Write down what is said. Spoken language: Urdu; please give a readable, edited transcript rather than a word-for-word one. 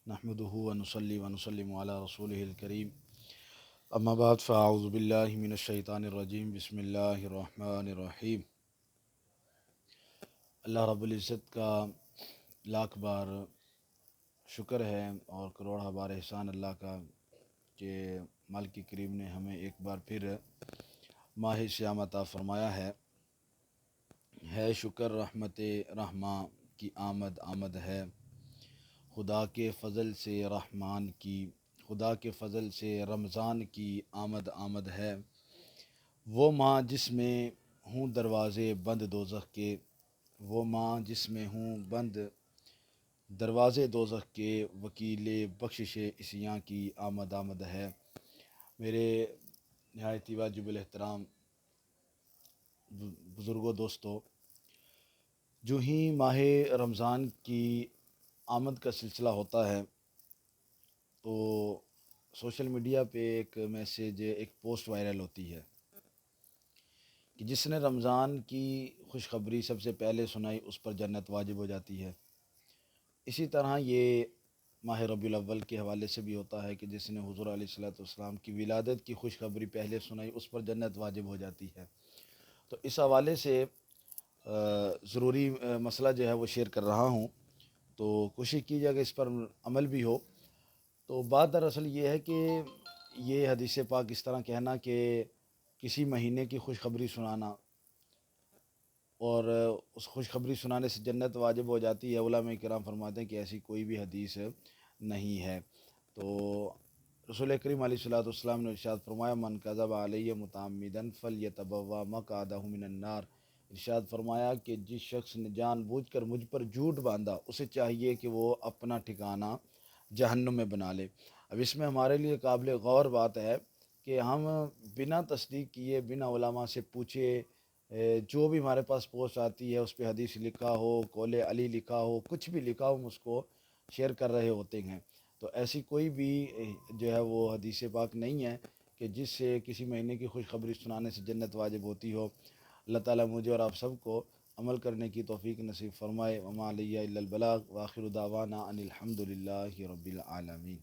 نحمده ونصلي ونسلم على رسوله الكريم اما بعد فاعوذ باللہ من الشیطان الرجیم بسم اللہ الرحمن الرحیم۔ اللہ رب العزت کا لاکھ بار شکر ہے اور کروڑہ بار احسان اللہ کا کہ مالک کریم نے ہمیں ایک بار پھر ماہ صیام عطا فرمایا ہے شکر رحمت رحماں کی آمد آمد ہے، خدا کے فضل سے رحمان کی، خدا کے فضل سے رمضان کی آمد آمد ہے۔ وہ ماہ جس میں ہوں دروازے بند دوزخ کے، وہ ماہ جس میں ہوں بند دروازے دوزخ کے، وکیل بخشش عصیاں کی آمد آمد ہے۔ میرے نہایت واجب الاحترام بزرگوں دوستو، جو ہی ماہ رمضان کی آمد کا سلسلہ ہوتا ہے تو سوشل میڈیا پہ ایک میسیج، ایک پوسٹ وائرل ہوتی ہے کہ جس نے رمضان کی خوشخبری سب سے پہلے سنائی اس پر جنت واجب ہو جاتی ہے۔ اسی طرح یہ ماہ ربیع الاول کے حوالے سے بھی ہوتا ہے کہ جس نے حضور علیہ الصلوۃ والسلام کی ولادت کی خوشخبری پہلے سنائی اس پر جنت واجب ہو جاتی ہے۔ تو اس حوالے سے ضروری مسئلہ جو ہے وہ شیئر کر رہا ہوں، تو کوشش کیجیے کہ اس پر عمل بھی ہو۔ تو بات دراصل یہ ہے کہ یہ حدیث پاک اس طرح کہنا کہ کسی مہینے کی خوشخبری سنانا اور اس خوشخبری سنانے سے جنت واجب ہو جاتی ہے، علماء کرام فرماتے ہیں کہ ایسی کوئی بھی حدیث نہیں ہے۔ تو رسول کریم علیہ الصلوۃ والسلام نے ارشاد فرمایا من کذب علیہ متعمدا فلیتبوأ مقعدہ من النار۔ ارشاد فرمایا کہ جس شخص نے جان بوجھ کر مجھ پر جھوٹ باندھا اسے چاہیے کہ وہ اپنا ٹھکانہ جہنم میں بنا لے۔ اب اس میں ہمارے لیے قابل غور بات ہے کہ ہم بنا تصدیق کیے، بنا علماء سے پوچھے، جو بھی ہمارے پاس پوسٹ آتی ہے اس پہ حدیث لکھا ہو، قول علی لکھا ہو، کچھ بھی لکھا ہو، ہم اس کو شیئر کر رہے ہوتے ہیں۔ تو ایسی کوئی بھی جو ہے وہ حدیث پاک نہیں ہے کہ جس سے کسی مہینے کی خوشخبری سنانے سے جنت واجب ہوتی ہو۔ اللہ تعالیٰ مجھے اور آپ سب کو عمل کرنے کی توفیق نصیب فرمائے۔ وما علیہ الا البلاغ، وآخر دعوانا ان الحمد للہ رب العالمین۔